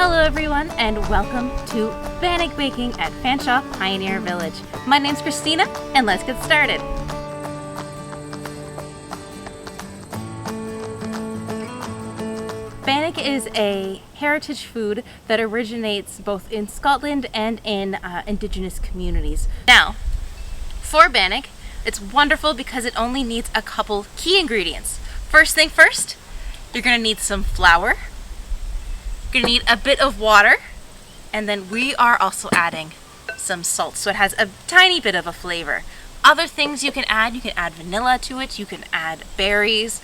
Hello everyone and welcome to Bannock Baking at Fanshawe Pioneer Village. My name's Christina and let's get started. Bannock is a heritage food that originates both in Scotland and in Indigenous communities. Now, for Bannock, it's wonderful because it only needs a couple key ingredients. First thing first, you're going to need some flour. You're going to need a bit of water, and then we are also adding some salt, so it has a tiny bit of a flavor. Other things you can add vanilla to it, you can add berries,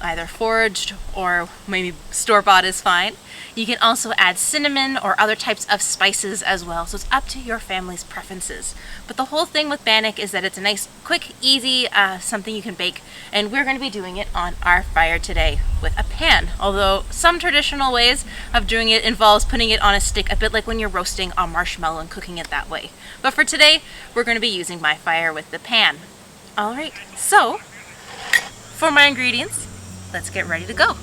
either foraged or maybe store-bought is fine. You can also add cinnamon or other types of spices as well, so it's up to your family's preferences. But the whole thing with Bannock is that it's a nice, quick, easy, something you can bake, and we're going to be doing it on our fire today with a pan. Although some traditional ways of doing it involves putting it on a stick, a bit like when you're roasting a marshmallow and cooking it that way. But for today, we're going to be using my fire with the pan. Alright, so for my ingredients, let's get ready to go.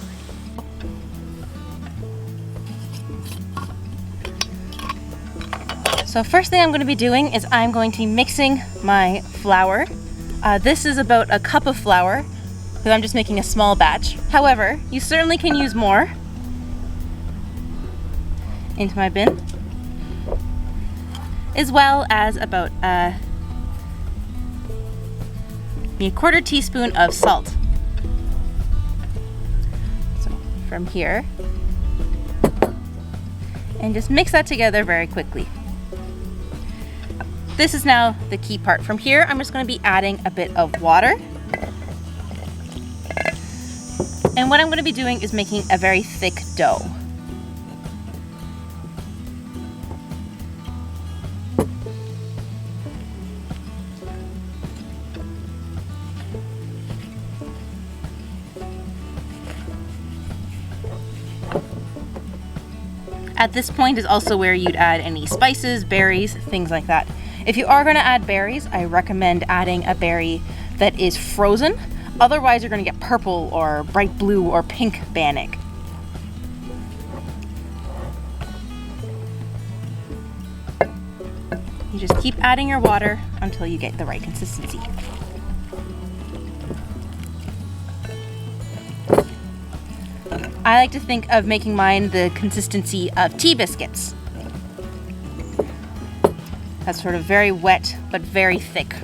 So first thing I'm going to be doing is I'm going to be mixing my flour. This is about a cup of flour because I'm just making a small batch. However, you certainly can use more. Into my bin. As well as about a quarter teaspoon of salt. So from here. And just mix that together very quickly. This is now the key part. From here, I'm just going to be adding a bit of water. And what I'm going to be doing is making a very thick dough. At this point is also where you'd add any spices, berries, things like that. If you are going to add berries, I recommend adding a berry that is frozen. Otherwise, you're going to get purple or bright blue or pink Bannock. You just keep adding your water until you get the right consistency. I like to think of making mine the consistency of tea biscuits. That's sort of very wet, but very thick.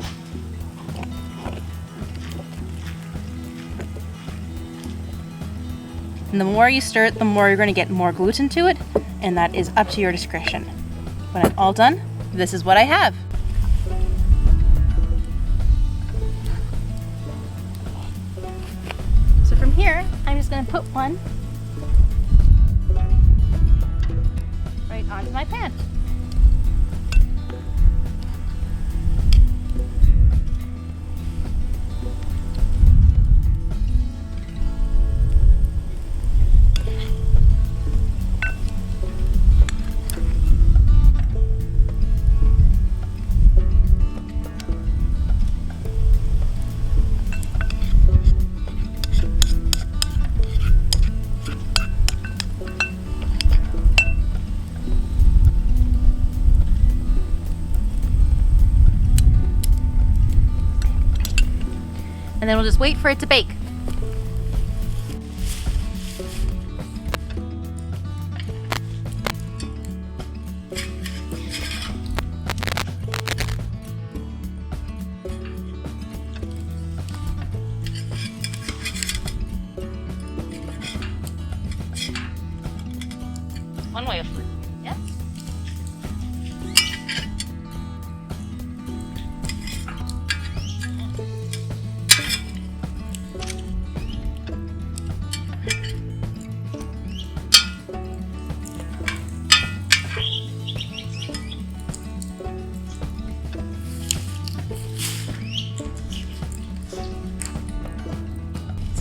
And the more you stir it, the more you're going to get more gluten to it, and that is up to your discretion. When I'm all done, this is what I have. So from here, I'm just going to put one right onto my pan. And then we'll just wait for it to bake. One way of fruit, yes?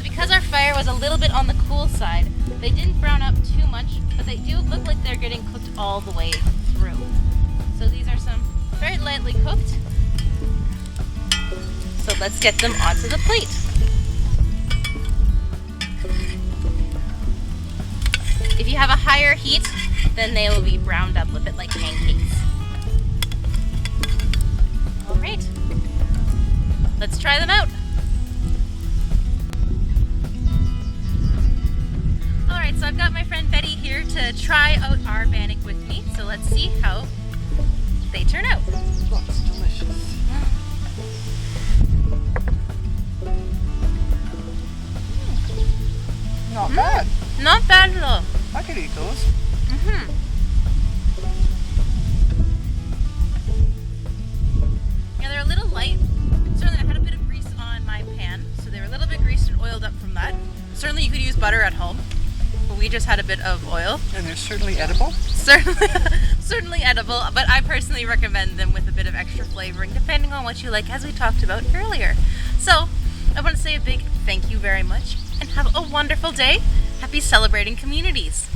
Because our fire was a little bit on the cool side, they didn't brown up too much, but they do look like they're getting cooked all the way through. So these are some very lightly cooked. So let's get them onto the plate. If you have a higher heat, then they will be browned up a bit like pancakes. All right, let's try them out. All right, so I've got my friend Betty here to try out our bannock with me. So let's see how they turn out. Looks delicious. Not bad. Not bad at all. I could eat those. Yeah, they're a little light. Certainly I had a bit of grease on my pan, so they were a little bit greased and oiled up from that. Certainly you could use butter at home, but we just had a bit of oil. And they're certainly edible. Certainly edible, but I personally recommend them with a bit of extra flavoring, depending on what you like, as we talked about earlier. So, I want to say a big thank you very much, and have a wonderful day. Happy celebrating communities.